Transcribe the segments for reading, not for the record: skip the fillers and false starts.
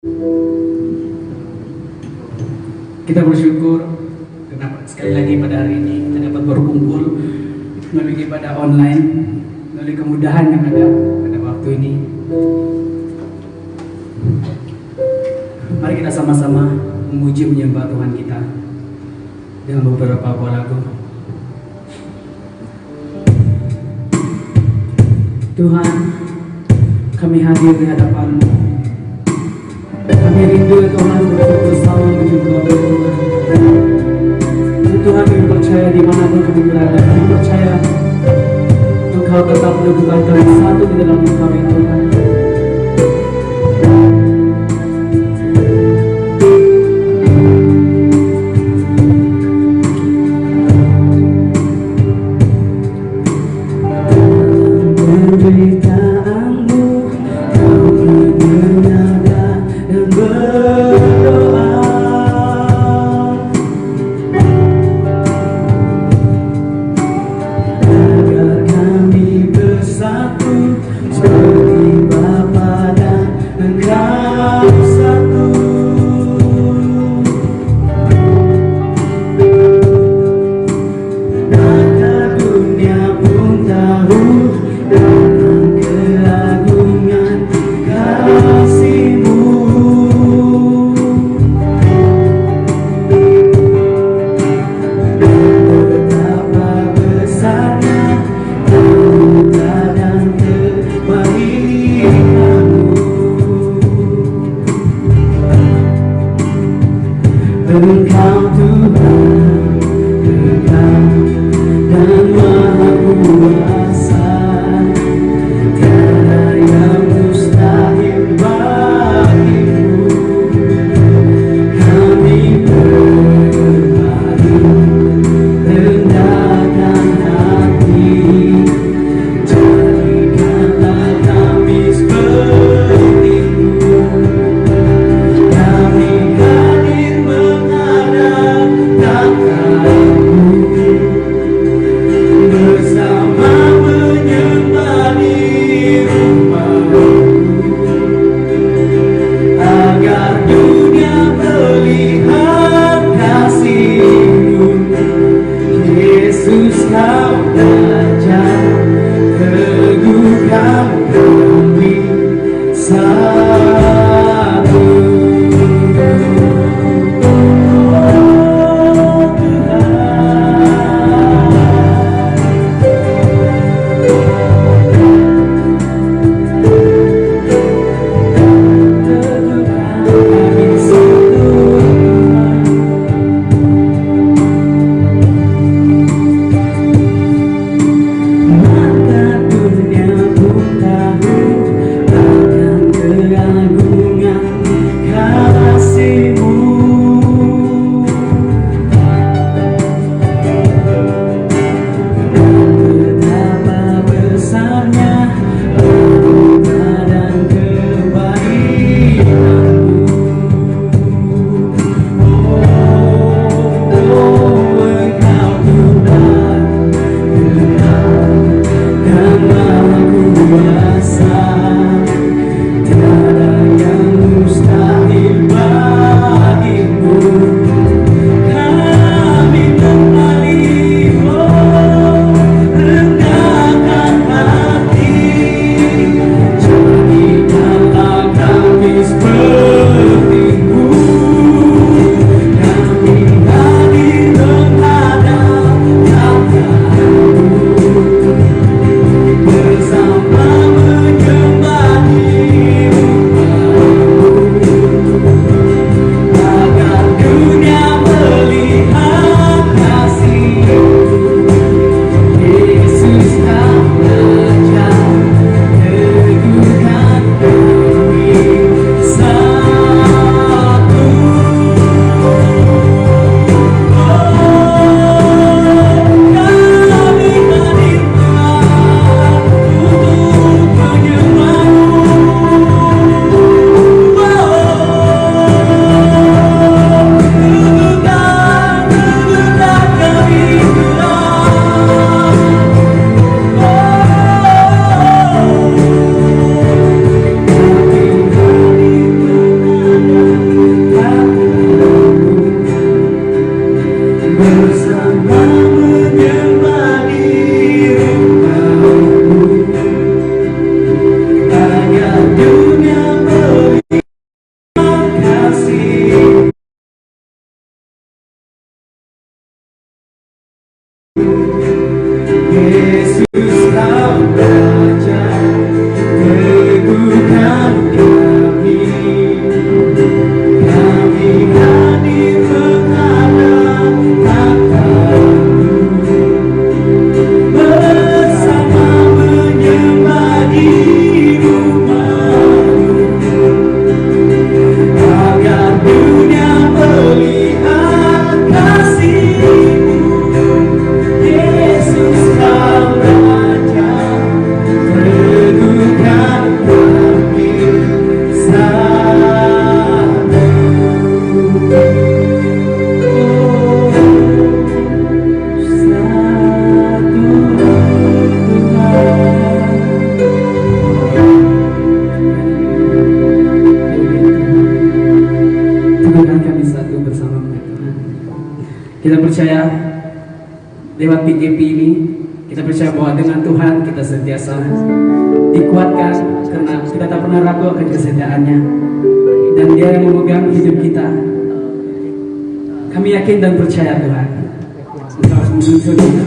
Kita bersyukur kenapa sekali lagi pada hari ini kita dapat berkumpul melalui ibadah online, melalui kemudahan yang ada pada waktu ini. Mari kita sama-sama memuji menyembah Tuhan kita dengan beberapa buah lagu. Tuhan, kami hadir di hadapan-Mu. Kami rindu ya Tuhan untuk bersama menyembah Tuhan. Tuhan, kami percaya dimanapun kami berada, kami percaya Engkau tetap meneguhkan kami satu di dalam Engkau ya Tuhan. lewat PGP ini, kita percaya bahwa dengan Tuhan kita sentiasa dikuatkan karena kita tak pernah ragu akan kesetiaannya, dan Dia yang memegang hidup kita. Kami yakin dan percaya Tuhan. Engkau harus menuntun kita.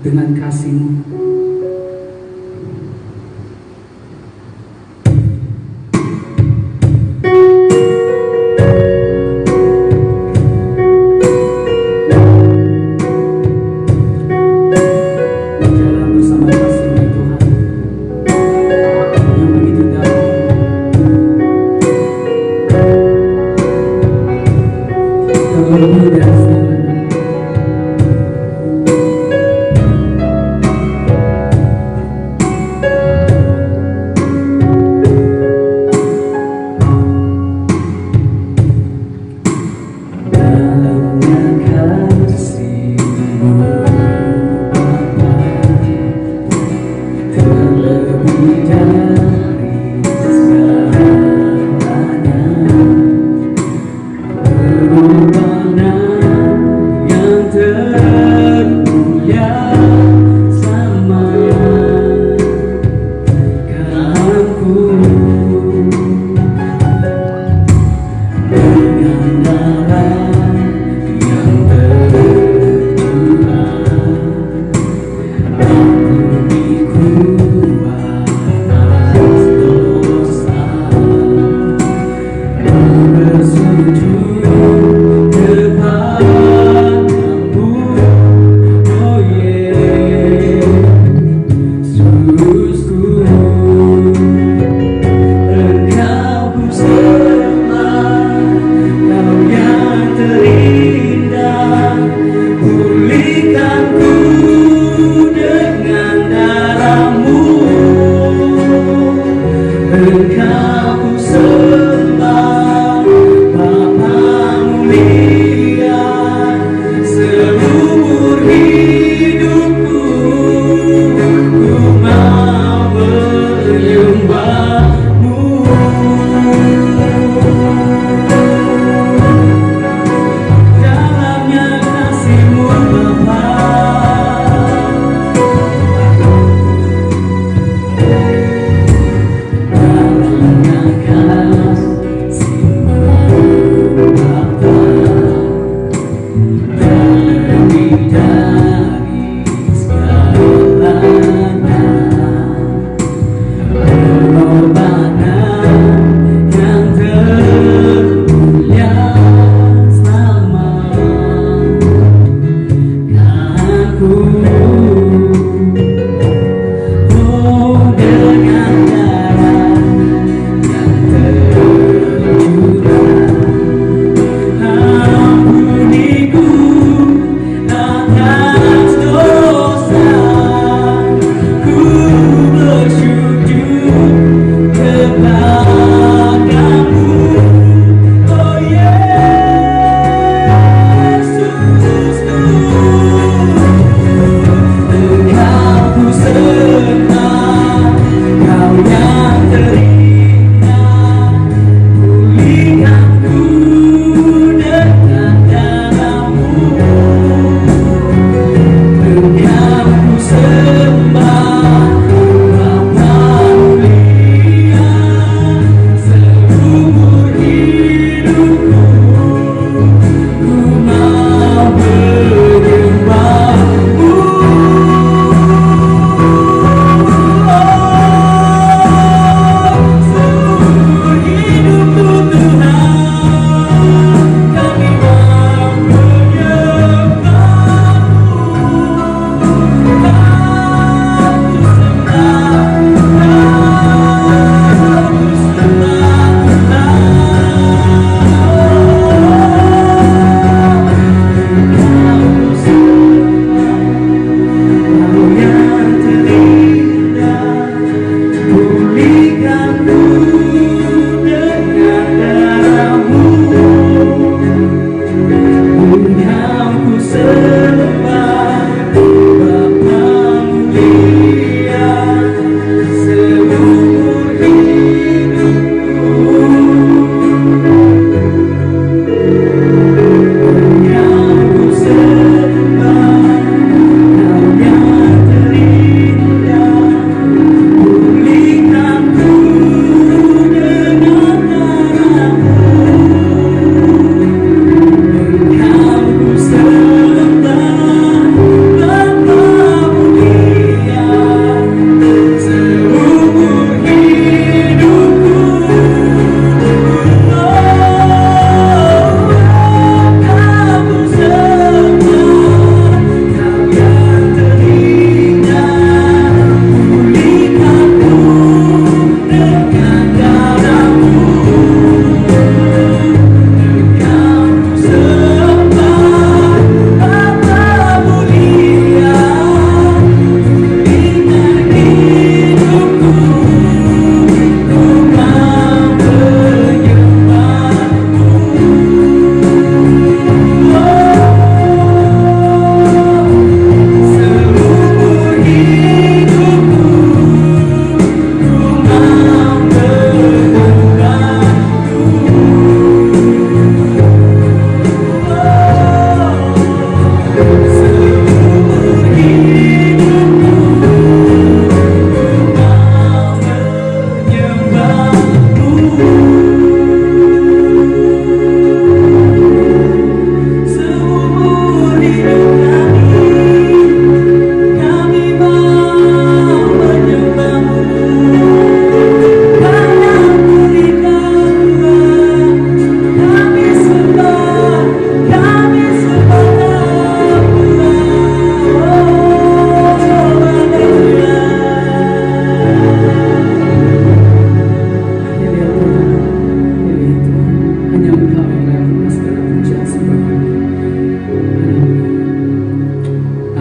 dengan kasih-Mu. Berjalan bersama kasih-Mu Tuhan yang begitu dalam. Terlebih dari segalanya. Dalamnya kasih-Mu Bapa, terlebih dari segalanya, berubahnya yang termulia sama Kamu, dengan darah yang tercurah, ampuniku atas dosa, bersujud kepadamu, oh Yesusku. Engkau ku sembah, Kau yang terindah, pulihkanku dengan darah-Mu. Engkau ku sembah, Bapa mulia, seumur hidupku ku mau menyembah-Mu. Dalamnya kasih-Mu Bapa,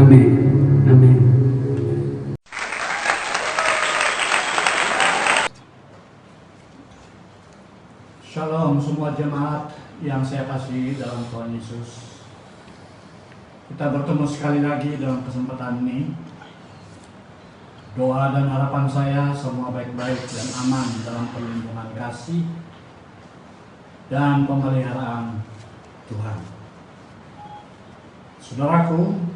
Amin. Amin. Shalom semua jemaat yang saya kasihi dalam Tuhan Yesus. Kita bertemu sekali lagi dalam kesempatan ini. Doa dan harapan saya semua baik-baik dan aman dalam perlindungan kasih dan pemeliharaan Tuhan. Saudaraku,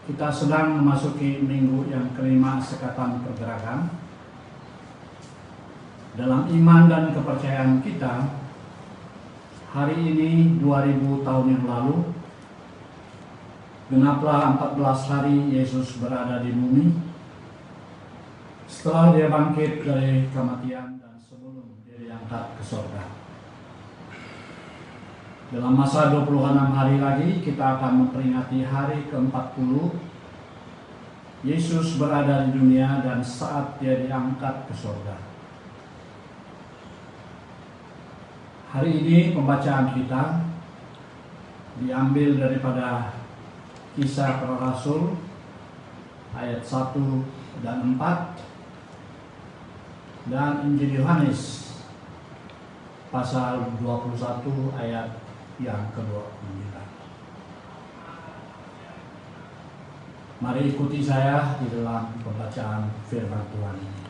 kita sedang memasuki minggu yang kelima Sekatan Pergerakan. Dalam iman dan kepercayaan kita, hari ini 2000 tahun yang lalu, genaplah 14 hari Yesus berada di bumi setelah dia bangkit dari kematian dan sebelum dia diangkat ke surga. Dalam masa 26 hari lagi kita akan memperingati hari ke-40 Yesus berada di dunia dan saat dia diangkat ke surga. Hari ini pembacaan kita diambil daripada Kisah Para Rasul ayat 1 dan 4 dan Injil Yohanes pasal 21 ayat yang ke-29. Mari ikuti saya di dalam pembacaan firman Tuhan ini.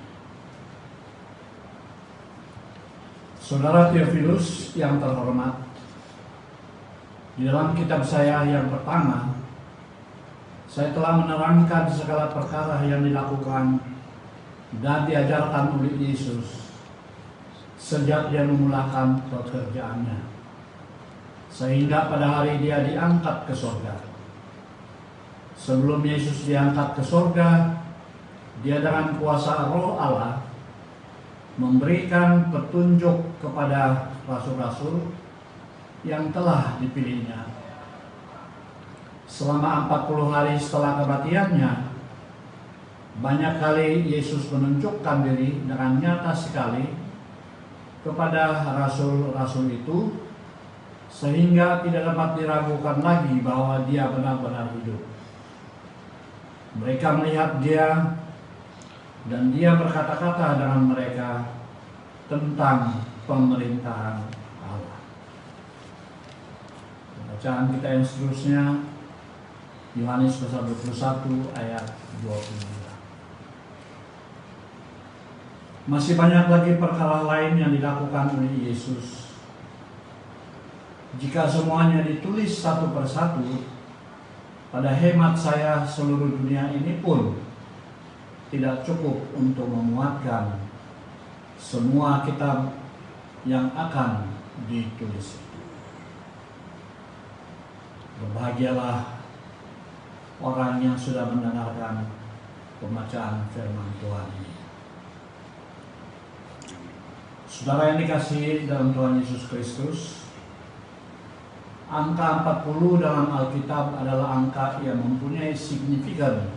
Saudara Theophilus yang terhormat, di dalam kitab saya yang pertama, saya telah menerangkan segala perkara yang dilakukan dan diajarkan oleh Yesus sejak dia memulakan pekerjaannya, sehingga pada hari dia diangkat ke surga. Sebelum Yesus diangkat ke surga, dia dengan kuasa Roh Allah memberikan petunjuk kepada rasul-rasul yang telah dipilihnya. Selama 40 hari setelah kematiannya, banyak kali Yesus menunjukkan diri dengan nyata sekali kepada rasul-rasul itu, sehingga tidak dapat diragukan lagi bahwa dia benar-benar hidup. Mereka melihat dia dan dia berkata-kata dengan mereka tentang pemerintahan Allah. Bacaan kita yang seterusnya, Yohanes pasal 21 ayat 22. Masih banyak lagi perkara lain yang dilakukan oleh Yesus. Jika semuanya ditulis satu persatu, pada hemat saya seluruh dunia ini pun tidak cukup untuk memuatkan semua kitab yang akan ditulis. Berbahagialah orang yang sudah mendengarkan pembacaan firman Tuhan ini. Saudara yang dikasihi dalam Tuhan Yesus Kristus, angka 40 dalam Alkitab adalah angka yang mempunyai signifikan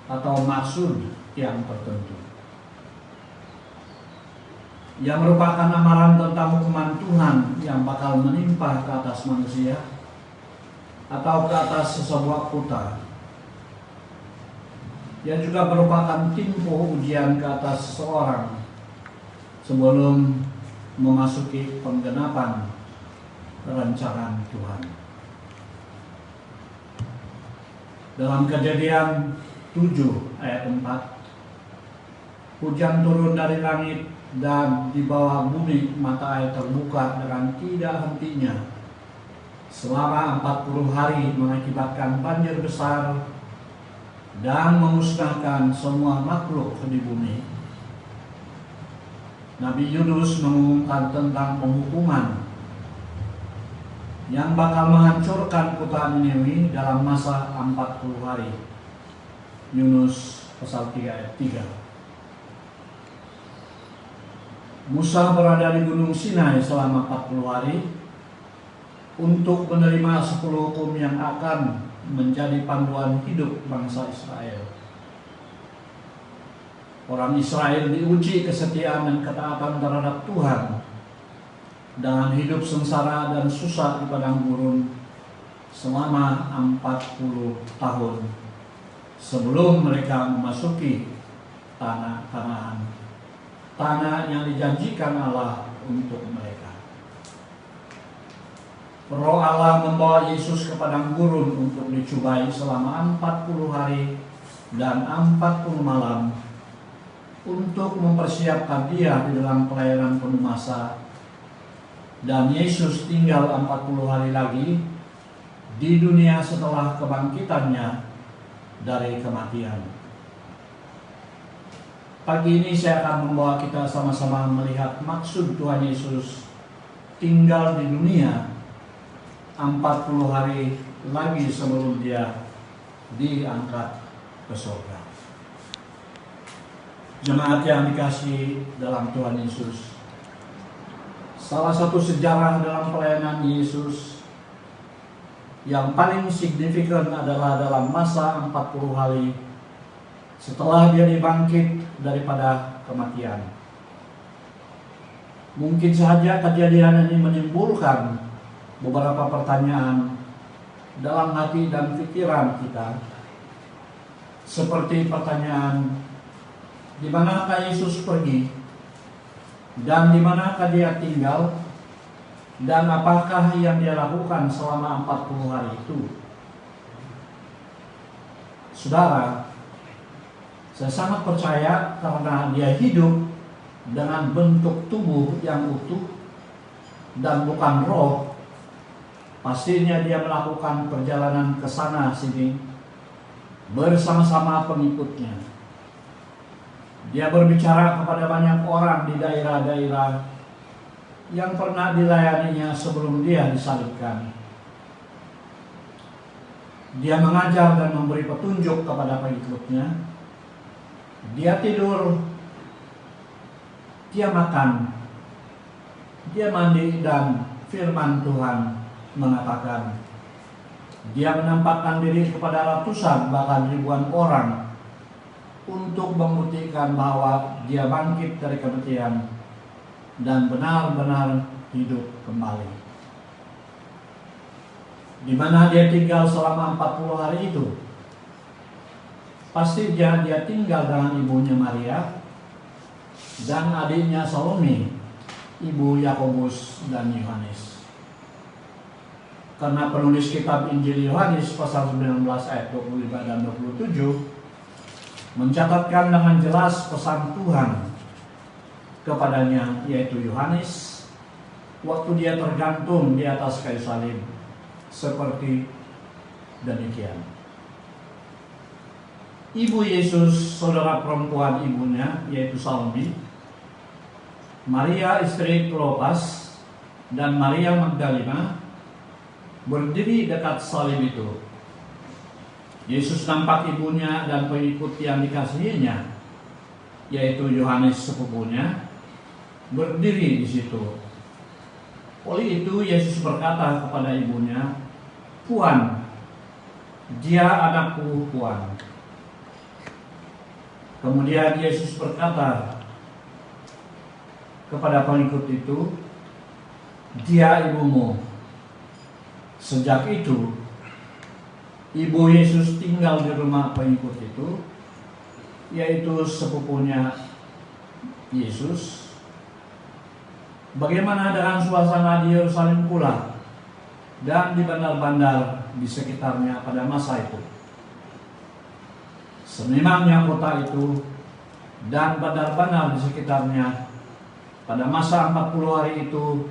atau maksud yang tertentu, yang merupakan amaran tentang hukuman Tuhan yang bakal menimpa ke atas manusia atau ke atas sesebuah kota. Yang juga merupakan tempo ujian ke atas seseorang sebelum memasuki penggenapan rancangan Tuhan. Dalam Kejadian 7 ayat 4, hujan turun dari langit dan di bawah bumi mata air terbuka dengan tidak hentinya selama 40 hari, mengakibatkan banjir besar dan memusnahkan semua makhluk di bumi. Nabi Yunus mengumumkan tentang penghukuman yang bakal menghancurkan kota Niniwe dalam masa 40 hari. Yunus pasal 3 ayat 3. Musa berada di Gunung Sinai selama 40 hari untuk menerima 10 hukum yang akan menjadi panduan hidup bangsa Israel. Orang Israel diuji kesetiaan dan ketaatan terhadap Tuhan dengan hidup sengsara dan susah di padang gurun selama 40 tahun sebelum mereka memasuki tanah Kanaan, tanah yang dijanjikan Allah untuk mereka. Roh Allah membawa Yesus ke padang gurun untuk dicobai selama 40 hari dan 40 malam untuk mempersiapkan dia di dalam pelayanan penuh masa. Dan Yesus tinggal 40 hari lagi di dunia setelah kebangkitannya dari kematian. Pagi ini saya akan membawa kita sama-sama melihat maksud Tuhan Yesus tinggal di dunia 40 hari lagi sebelum dia diangkat ke surga. Jemaat yang dikasihi dalam Tuhan Yesus, salah satu sejarah dalam pelayanan Yesus yang paling signifikan adalah dalam masa 40 hari setelah dia dibangkit daripada kematian. Mungkin saja kejadian ini menimbulkan beberapa pertanyaan dalam hati dan pikiran kita. Seperti pertanyaan, di manakah Yesus pergi? Dan di manakah dia tinggal? Dan apakah yang dia lakukan selama 40 hari itu? Saudara, saya sangat percaya karena dia hidup dengan bentuk tubuh yang utuh dan bukan roh, pastinya dia melakukan perjalanan ke sana sini bersama-sama pengikutnya. Dia berbicara kepada banyak orang di daerah-daerah yang pernah dilayaninya sebelum dia disalibkan. Dia mengajar dan memberi petunjuk kepada pengikutnya. Dia tidur, dia makan, dia mandi, dan firman Tuhan mengatakan dia menampakkan diri kepada ratusan bahkan ribuan orang untuk membuktikan bahwa dia bangkit dari kematian dan benar-benar hidup kembali. Di mana dia tinggal selama 40 hari itu? Pasti dia tinggal dengan ibunya Maria dan adiknya Salome, ibu Yakobus dan Yohanes. Karena penulis kitab Injil Yohanes pasal 19 ayat 25 dan 27 mencatatkan dengan jelas pesan Tuhan kepadanya, yaitu Yohanes waktu dia tergantung di atas kayu salib, seperti demikian. Ibu Yesus, saudara perempuan ibunya, yaitu Salome, Maria istri Klopas, dan Maria Magdalena berdiri dekat salib itu. Yesus nampak ibunya dan pengikut yang dikasihinya, yaitu Yohanes sepupunya, berdiri di situ. Oleh itu Yesus berkata kepada ibunya, "Puan, dia anakku, Puan." Kemudian Yesus berkata kepada pengikut itu, "Dia ibumu." Sejak itu, ibu Yesus tinggal di rumah pengikut itu, yaitu sepupunya Yesus. Bagaimana dengan suasana di Yerusalem pula dan di bandar-bandar di sekitarnya pada masa itu? Sememangnya kota itu dan bandar-bandar di sekitarnya pada masa 40 hari itu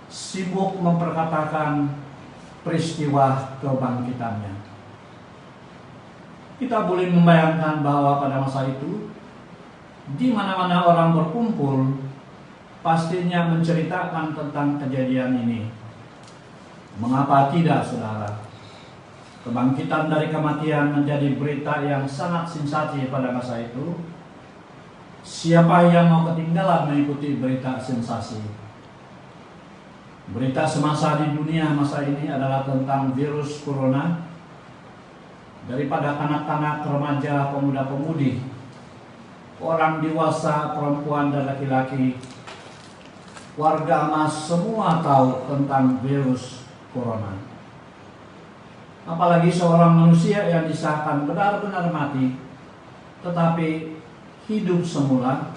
sibuk memperkatakan peristiwa kebangkitannya. Kita boleh membayangkan bahwa pada masa itu di mana-mana orang berkumpul pastinya menceritakan tentang kejadian ini. Mengapa tidak, saudara? Kebangkitan dari kematian menjadi berita yang sangat sensasi pada masa itu. Siapa yang mau ketinggalan mengikuti berita sensasi? Berita semasa di dunia masa ini adalah tentang virus corona. Daripada kanak-kanak, remaja, pemuda-pemudi, orang dewasa, perempuan dan laki-laki, warga emas semua tahu tentang virus corona. Apalagi seorang manusia yang disahkan benar-benar mati, tetapi hidup semula,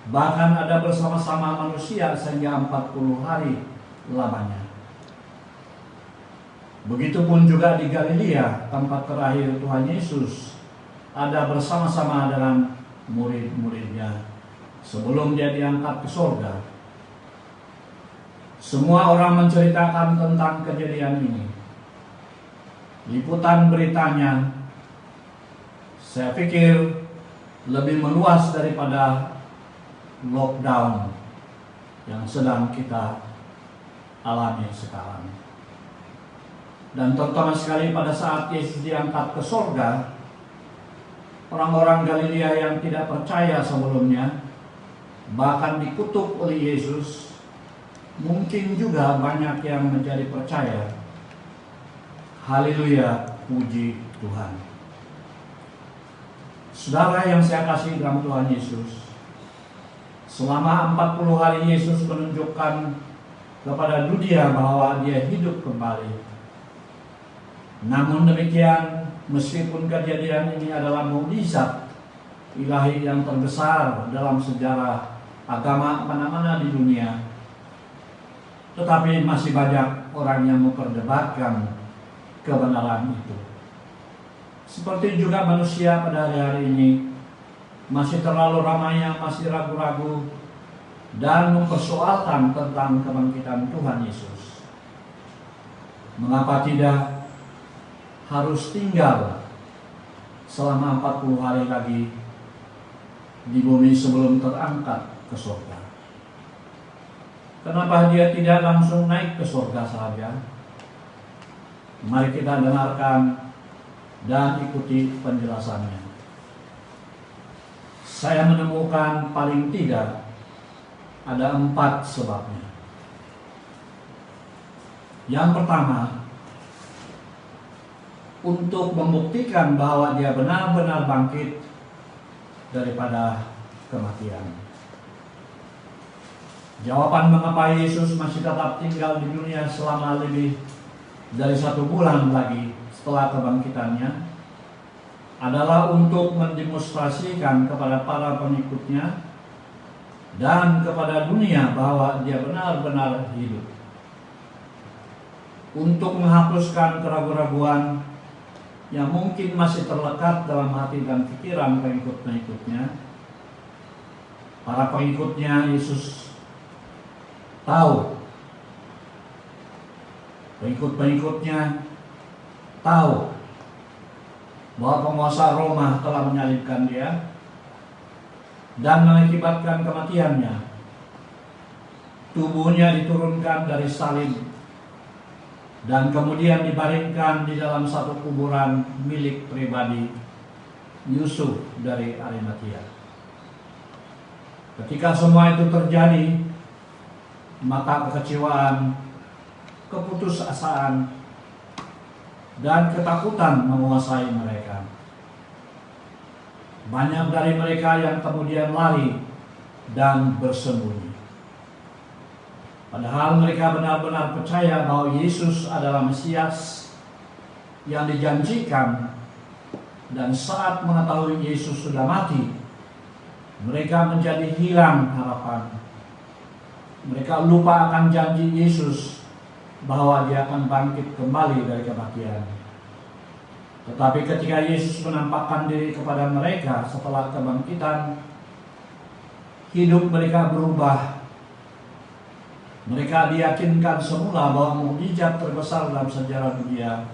bahkan ada bersama-sama manusia sehingga 40 hari lamanya. Begitupun juga di Galilea, tempat terakhir Tuhan Yesus ada bersama-sama dengan murid-muridnya sebelum dia diangkat ke surga. Semua orang menceritakan tentang kejadian ini. Liputan beritanya, saya pikir, lebih meluas daripada lockdown yang sedang kita alami sekarang. Dan terutama sekali pada saat Yesus diangkat ke surga, orang-orang Galilea yang tidak percaya sebelumnya, bahkan dikutuk oleh Yesus, mungkin juga banyak yang menjadi percaya. Haleluya, puji Tuhan. Saudara yang saya kasih dalam Tuhan Yesus, selama 40 hari Yesus menunjukkan kepada dunia bahwa dia hidup kembali. Namun demikian, meskipun kejadian ini adalah mukjizat ilahi yang terbesar dalam sejarah agama mana-mana di dunia, tetapi masih banyak orang yang memperdebatkan kebenaran itu. Seperti juga manusia pada hari-hari ini masih terlalu ramai yang masih ragu-ragu dan mempersoalkan tentang kebangkitan Tuhan Yesus. Mengapa tidak harus tinggal selama 40 hari lagi di bumi sebelum terangkat ke surga? Kenapa dia tidak langsung naik ke surga saja? Mari kita dengarkan dan ikuti penjelasannya. Saya menemukan paling tidak ada 4 sebabnya. Yang pertama, untuk membuktikan bahwa dia benar-benar bangkit daripada kematian. Jawaban mengapa Yesus masih tetap tinggal di dunia selama lebih dari 1 bulan lagi setelah kebangkitannya adalah untuk mendemonstrasikan kepada para pengikutnya dan kepada dunia bahwa dia benar-benar hidup. Untuk menghapuskan keraguan-raguan yang mungkin masih terlekat dalam hati dan pikiran pengikut-pengikutnya. Para pengikutnya Yesus tahu, pengikut-pengikutnya tahu bahwa penguasa Roma telah menyalibkan dia dan mengakibatkan kematiannya. Tubuhnya diturunkan dari salib dan kemudian dibaringkan di dalam satu kuburan milik pribadi Yusuf dari Arimatia. Ketika semua itu terjadi, maka kekecewaan, keputusasaan, dan ketakutan menguasai mereka. Banyak dari mereka yang kemudian lari dan bersembunyi. Padahal mereka benar-benar percaya bahwa Yesus adalah Mesias yang dijanjikan, dan saat mengetahui Yesus sudah mati, mereka menjadi hilang harapan. Mereka lupa akan janji Yesus bahwa dia akan bangkit kembali dari kematian. Tetapi ketika Yesus menampakkan diri kepada mereka setelah kebangkitan, hidup mereka berubah. Mereka diyakinkan semula bahwa mukjizat terbesar dalam sejarah dunia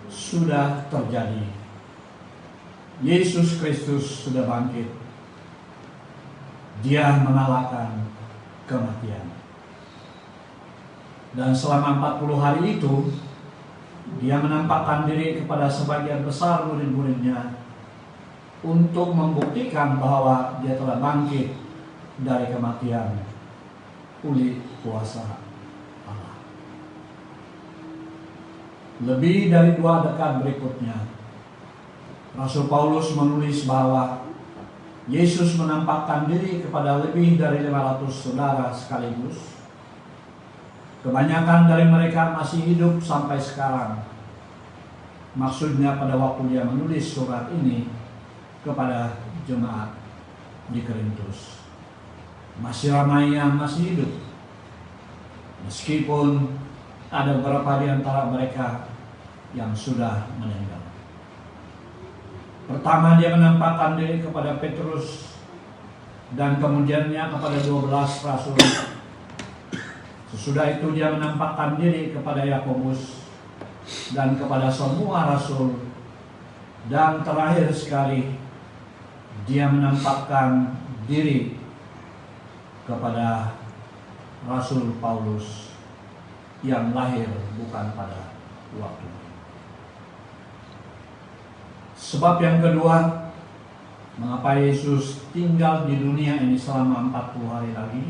sudah terjadi. Yesus Kristus sudah bangkit. Dia mengalahkan kematian. Dan selama 40 hari itu, dia menampakkan diri kepada sebagian besar murid-muridnya untuk membuktikan bahwa dia telah bangkit dari kematian oleh kuasa Allah. Lebih dari 2 dekade berikutnya, Rasul Paulus menulis bahwa Yesus menampakkan diri kepada lebih dari 500 saudara sekaligus. Kebanyakan dari mereka masih hidup sampai sekarang. Maksudnya pada waktu dia menulis surat ini kepada jemaat di Korintus, masih ramai yang masih hidup, meskipun ada beberapa di antara mereka yang sudah meninggal. Pertama dia menampakkan diri kepada Petrus dan kemudiannya kepada 12 rasul. Sesudah itu dia menampakkan diri kepada Yakobus dan kepada semua rasul. Dan terakhir sekali dia menampakkan diri kepada Rasul Paulus yang lahir bukan pada waktu. Sebab yang kedua, mengapa Yesus tinggal di dunia ini selama 40 hari lagi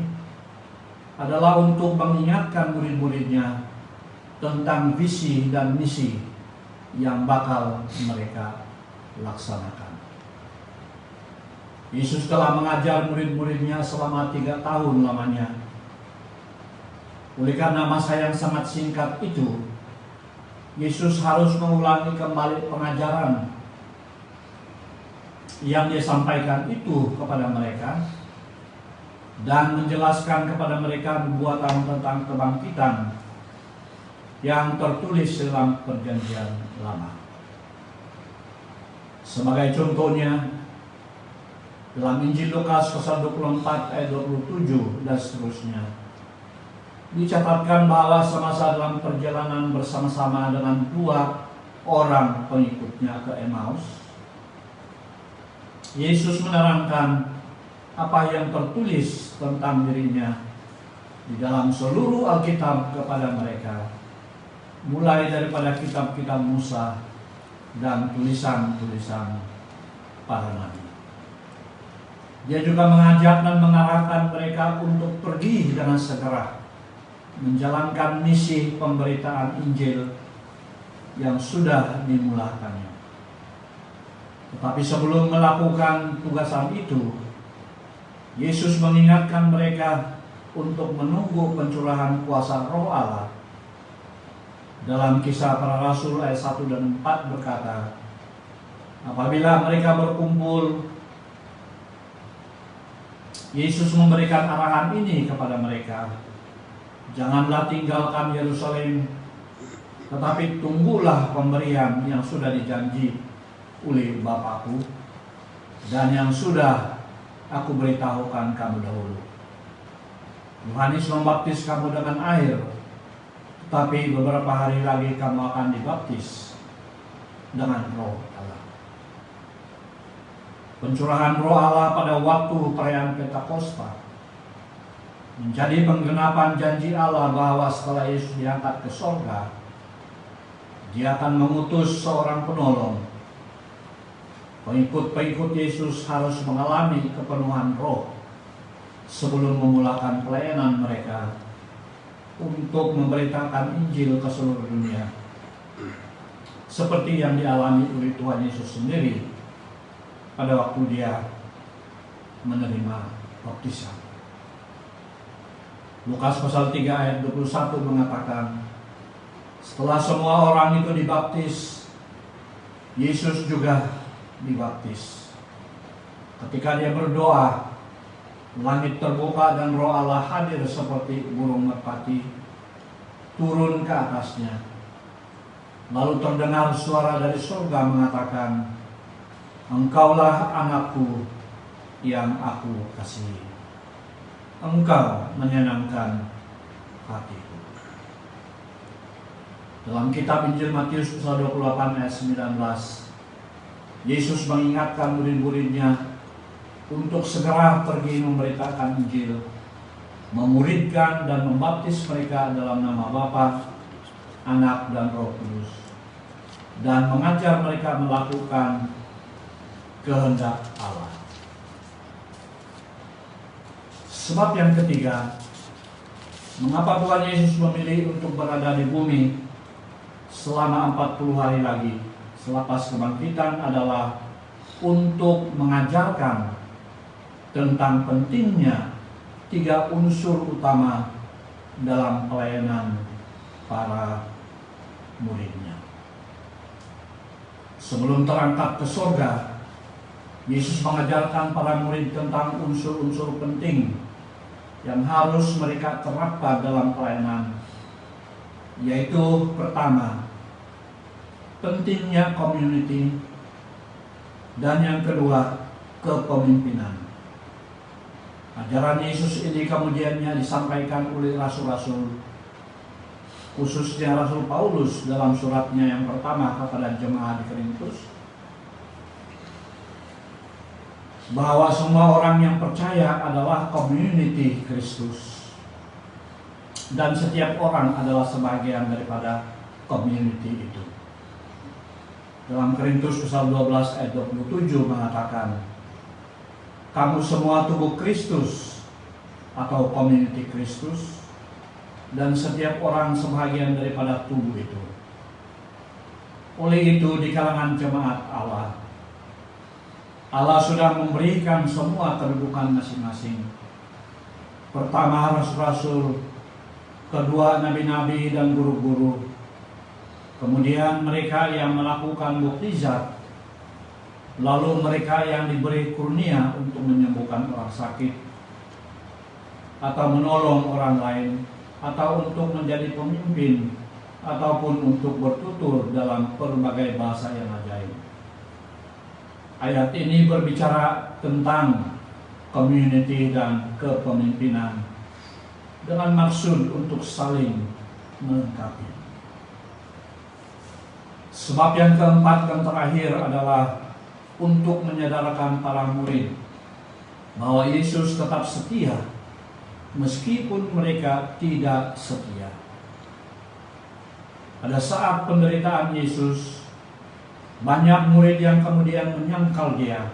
adalah untuk mengingatkan murid-muridnya tentang visi dan misi yang bakal mereka laksanakan. Yesus telah mengajar murid-muridnya selama 3 tahun lamanya. Oleh karena masa yang sangat singkat itu, Yesus harus mengulangi kembali pengajaran yang dia sampaikan itu kepada mereka dan menjelaskan kepada mereka nubuatan tentang kebangkitan yang tertulis dalam Perjanjian Lama. Sebagai contohnya, dalam Injil Lukas pasal 24 ayat 27 dan seterusnya, dicatatkan bahwa semasa dalam perjalanan bersama-sama dengan 2 orang pengikutnya ke Emmaus, Yesus menerangkan apa yang tertulis tentang dirinya di dalam seluruh Alkitab kepada mereka, mulai daripada kitab-kitab Musa dan tulisan-tulisan para nabi. Dia juga mengajak dan mengarahkan mereka untuk pergi dengan segera menjalankan misi pemberitaan Injil yang sudah dimulakannya. Tetapi sebelum melakukan tugasan itu, Yesus mengingatkan mereka untuk menunggu pencurahan kuasa Roh Allah. Dalam Kisah Para Rasul ayat 1 dan 4 berkata, apabila mereka berkumpul, Yesus memberikan arahan ini kepada mereka, janganlah tinggalkan Yerusalem, tetapi tunggulah pemberian yang sudah dijanji oleh Bapakku dan yang sudah aku beritahukan kamu dahulu. Yohanes membaptis kamu dengan air, tetapi beberapa hari lagi kamu akan dibaptis dengan Roh Allah. Pencurahan Roh Allah pada waktu perayaan Pentakosta menjadi penggenapan janji Allah bahwa setelah Yesus diangkat ke sorga, Dia akan mengutus seorang penolong. Pengikut-pengikut Yesus harus mengalami kepenuhan Roh sebelum memulakan pelayanan mereka untuk memberitakan Injil ke seluruh dunia, seperti yang dialami oleh Tuhan Yesus sendiri pada waktu Dia menerima baptisan. Lukas pasal 3 ayat 21 mengatakan, setelah semua orang itu dibaptis, Yesus juga dibaptis. Ketika dia berdoa, langit terbuka dan Roh Allah hadir seperti burung merpati turun ke atasnya. Lalu terdengar suara dari surga mengatakan, Engkaulah anakku yang aku kasihi. Engkau menyenangkan hatiku. Dalam kitab Injil Matius pasal 28 ayat 19, Yesus mengingatkan murid-muridnya untuk segera pergi memberitakan Injil, memuridkan dan membaptis mereka dalam nama Bapa, Anak dan Roh Kudus, dan mengajar mereka melakukan kehendak Allah. Sebab yang ketiga, mengapa Tuhan Yesus memilih untuk berada di bumi selama 40 hari lagi selepas kebangkitan adalah untuk mengajarkan tentang pentingnya 3 unsur utama dalam pelayanan para muridnya. Sebelum terangkat ke surga, Yesus mengajarkan para murid tentang unsur-unsur penting yang harus mereka terapkan dalam pelayanan, yaitu pertama, pentingnya community, dan yang kedua, kepemimpinan. Ajaran Yesus ini kemudiannya disampaikan oleh rasul-rasul, khususnya Rasul Paulus dalam suratnya yang pertama kepada jemaat di Korintus, bahwa semua orang yang percaya adalah community Kristus, dan setiap orang adalah sebagian daripada community itu. Dalam Korintus pasal 12 ayat 27 mengatakan, kamu semua tubuh Kristus atau community Kristus, dan setiap orang sebagian daripada tubuh itu. Oleh itu di kalangan jemaat Allah, Allah sudah memberikan semua kedudukan masing-masing. Pertama rasul-rasul, kedua nabi-nabi dan guru-guru, kemudian mereka yang melakukan mukjizat, lalu mereka yang diberi kurnia untuk menyembuhkan orang sakit, atau menolong orang lain, atau untuk menjadi pemimpin, ataupun untuk bertutur dalam berbagai bahasa yang ajaib. Ayat ini berbicara tentang community dan kepemimpinan dengan maksud untuk saling melengkapi. Sebab yang keempat dan terakhir adalah untuk menyadarkan para murid bahwa Yesus tetap setia meskipun mereka tidak setia. Pada saat penderitaan Yesus, banyak murid yang kemudian menyangkal dia.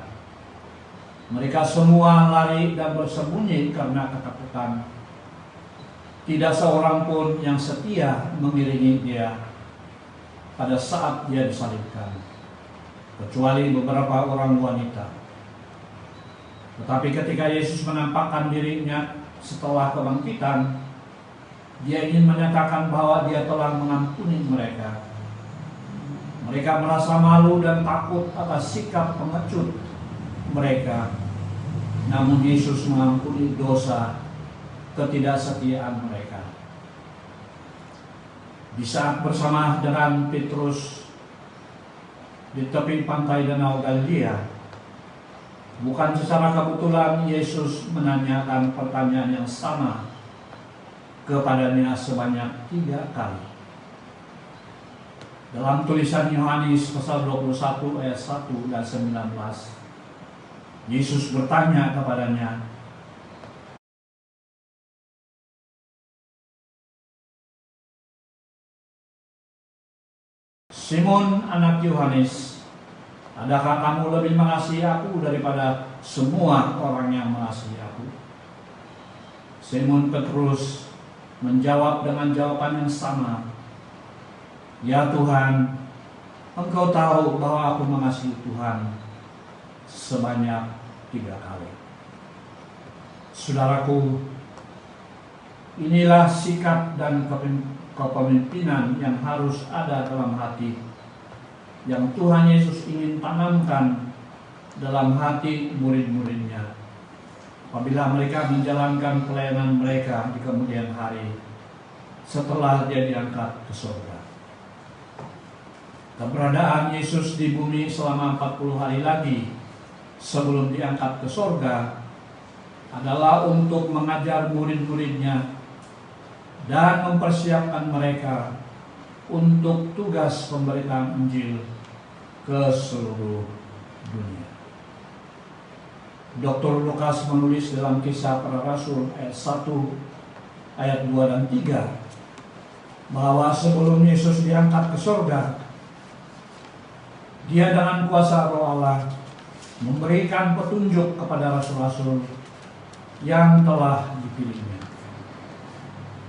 Mereka semua lari dan bersembunyi karena ketakutan. Tidak seorang pun yang setia mengiringi dia pada saat dia disalibkan, kecuali beberapa orang wanita. Tetapi ketika Yesus menampakkan dirinya setelah kebangkitan, dia ingin menyatakan bahwa dia telah mengampuni mereka. Mereka merasa malu dan takut atas sikap pengecut mereka. Namun Yesus mengampuni dosa ketidaksetiaan mereka. Di saat bersama dengan Petrus di tepi pantai Danau Galilea, bukan secara kebetulan Yesus menanyakan pertanyaan yang sama kepadanya sebanyak 3 kali. Dalam tulisan Yohanes pasal 21 ayat 1 dan 19, Yesus bertanya kepadanya, Simon anak Yohanes, adakah kamu lebih mengasihi aku daripada semua orang yang mengasihi aku? Simon Petrus menjawab dengan jawaban yang sama, ya Tuhan, Engkau tahu bahwa aku mengasihi Tuhan sebanyak 3 kali. Saudaraku, inilah sikap dan kepemimpinan yang harus ada dalam hati, yang Tuhan Yesus ingin tanamkan dalam hati murid-muridnya apabila mereka menjalankan pelayanan mereka di kemudian hari setelah dia diangkat ke surga. Keberadaan Yesus di bumi selama 40 hari lagi sebelum diangkat ke surga adalah untuk mengajar murid-muridnya dan mempersiapkan mereka untuk tugas pemberitaan Injil ke seluruh dunia. Dr. Lukas menulis dalam Kisah Para Rasul ayat 1, ayat 2 dan 3 bahwa sebelum Yesus diangkat ke surga, dia dengan kuasa Roh Allah memberikan petunjuk kepada rasul-rasul yang telah dipilihnya.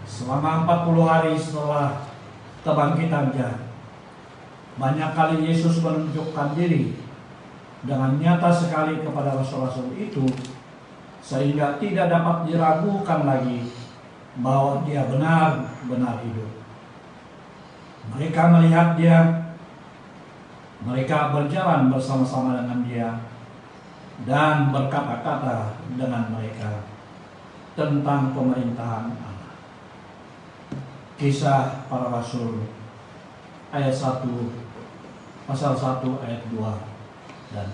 Selama 40 hari setelah kebangkitannya, banyak kali Yesus menunjukkan diri dengan nyata sekali kepada rasul-rasul itu, sehingga tidak dapat diragukan lagi bahwa dia benar-benar hidup. Mereka melihat dia Mereka berjalan bersama-sama dengan Dia dan berkata-kata dengan mereka tentang pemerintahan Allah. Kisah Para Rasul ayat 1, pasal 1 ayat 2 dan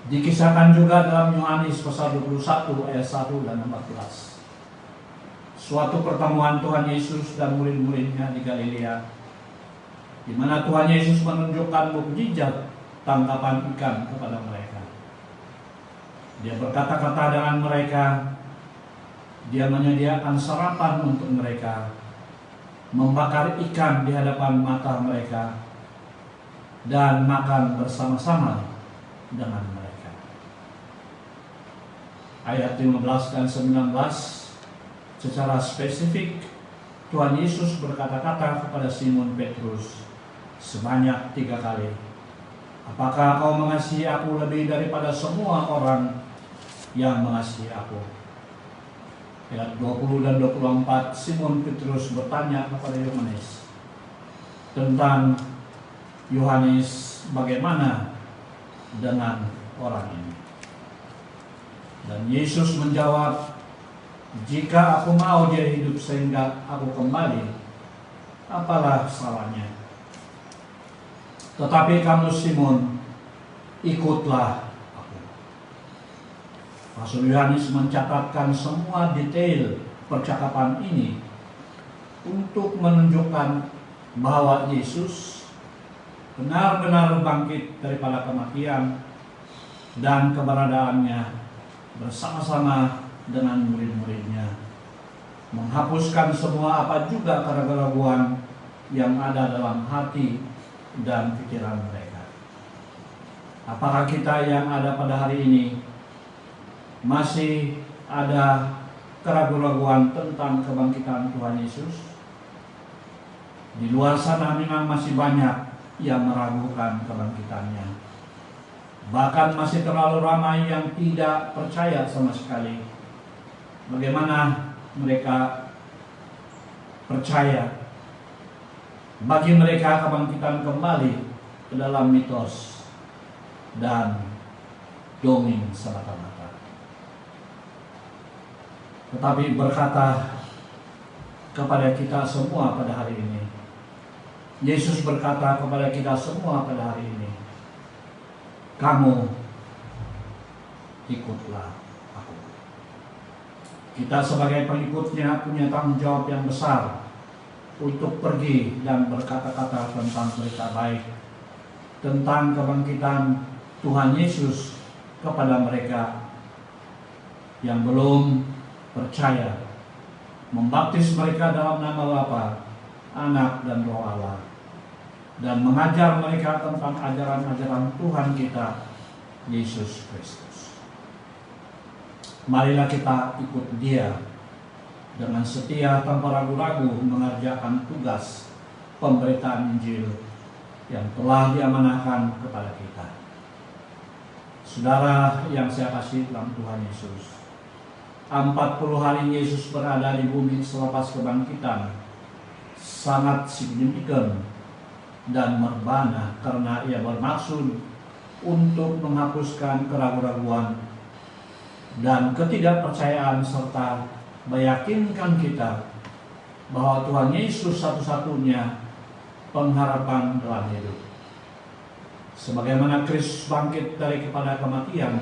3. Dikisahkan juga dalam Yohanes pasal 21 ayat 1 dan 14. Suatu pertemuan Tuhan Yesus dan murid-muridnya di Galilea, di mana Tuhan Yesus menunjukkan mukjizat tangkapan ikan kepada mereka. Dia berkata-kata dengan mereka, Dia menyediakan sarapan untuk mereka, membakar ikan di hadapan mata mereka, dan makan bersama-sama dengan mereka. Ayat 15 dan 19 secara spesifik Tuhan Yesus berkata-kata kepada Simon Petrus sebanyak 3 kali, apakah kau mengasihi aku lebih daripada semua orang yang mengasihi aku? Ayat 20 dan 24 Simon Petrus bertanya kepada Yohanes tentang Yohanes, bagaimana dengan orang ini? Dan Yesus menjawab, jika aku mau dia hidup sehingga aku kembali, apalah salahnya? Tetapi kamu Simon, ikutlah aku. Rasul Yohanes mencatatkan semua detail percakapan ini untuk menunjukkan bahwa Yesus benar-benar bangkit daripada kematian dan keberadaannya bersama-sama dengan murid-muridnya, menghapuskan semua apa juga keraguan yang ada dalam hati dan pikiran mereka. Apakah kita yang ada pada hari ini masih ada keraguan tentang kebangkitan Tuhan Yesus? Di luar sana memang masih banyak yang meragukan kebangkitannya. Bahkan masih terlalu ramai yang tidak percaya sama sekali. Bagaimana mereka percaya? Bagi mereka kebangkitan kembali ke dalam mitos dan dongeng semata-mata. Tetapi berkata kepada kita semua pada hari ini, Yesus berkata kepada kita semua pada hari ini, kamu ikutlah aku. Kita sebagai pengikutnya punya tanggung jawab yang besar untuk pergi dan berkata-kata tentang berita baik, tentang kebangkitan Tuhan Yesus kepada mereka yang belum percaya, membaptis mereka dalam nama Bapa, Anak dan Roh Allah, dan mengajar mereka tentang ajaran-ajaran Tuhan kita, Yesus Kristus. Marilah kita ikut Dia dengan setia tanpa ragu-ragu mengerjakan tugas pemberitaan Injil yang telah diamanahkan kepada kita. Saudara yang saya kasih dalam Tuhan Yesus, 40 hari Yesus berada di bumi selepas kebangkitan sangat signifikan dan merbana, karena Ia bermaksud untuk menghapuskan keraguan-raguan dan ketidakpercayaan, serta meyakinkan kita bahwa Tuhan Yesus satu-satunya pengharapan dalam hidup. Sebagaimana Kristus bangkit dari kepada kematian,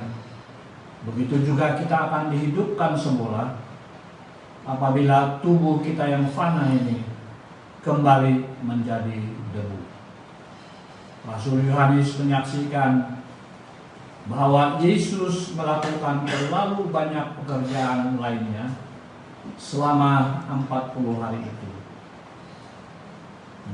begitu juga kita akan dihidupkan semula apabila tubuh kita yang fana ini kembali menjadi debu. Rasul Yohanes menyaksikan bahwa Yesus melakukan terlalu banyak pekerjaan lainnya selama 40 hari itu.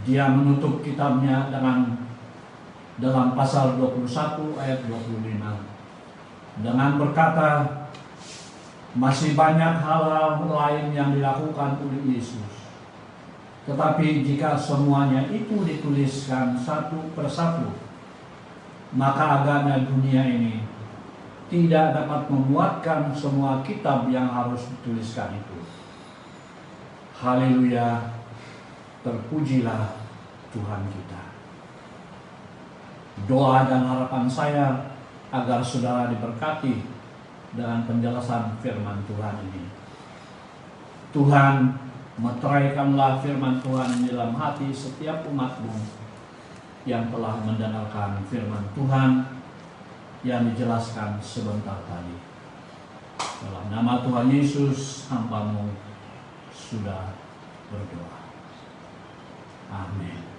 Dia menutup kitabnya dalam pasal 21 ayat 25 dengan berkata, masih banyak hal-hal lain yang dilakukan oleh Yesus. Tetapi jika semuanya itu dituliskan satu persatu, maka agama dunia ini tidak dapat memuatkan semua kitab yang harus dituliskan itu. Haleluya, terpujilah Tuhan kita. Doa dan harapan saya agar saudara diberkati dengan penjelasan firman Tuhan ini. Tuhan, meteraikanlah firman Tuhan dalam hati setiap umat-Mu yang telah mendengarkan firman Tuhan yang dijelaskan sebentar tadi. Dalam nama Tuhan Yesus, hamba-Mu sudah berdoa. Amin.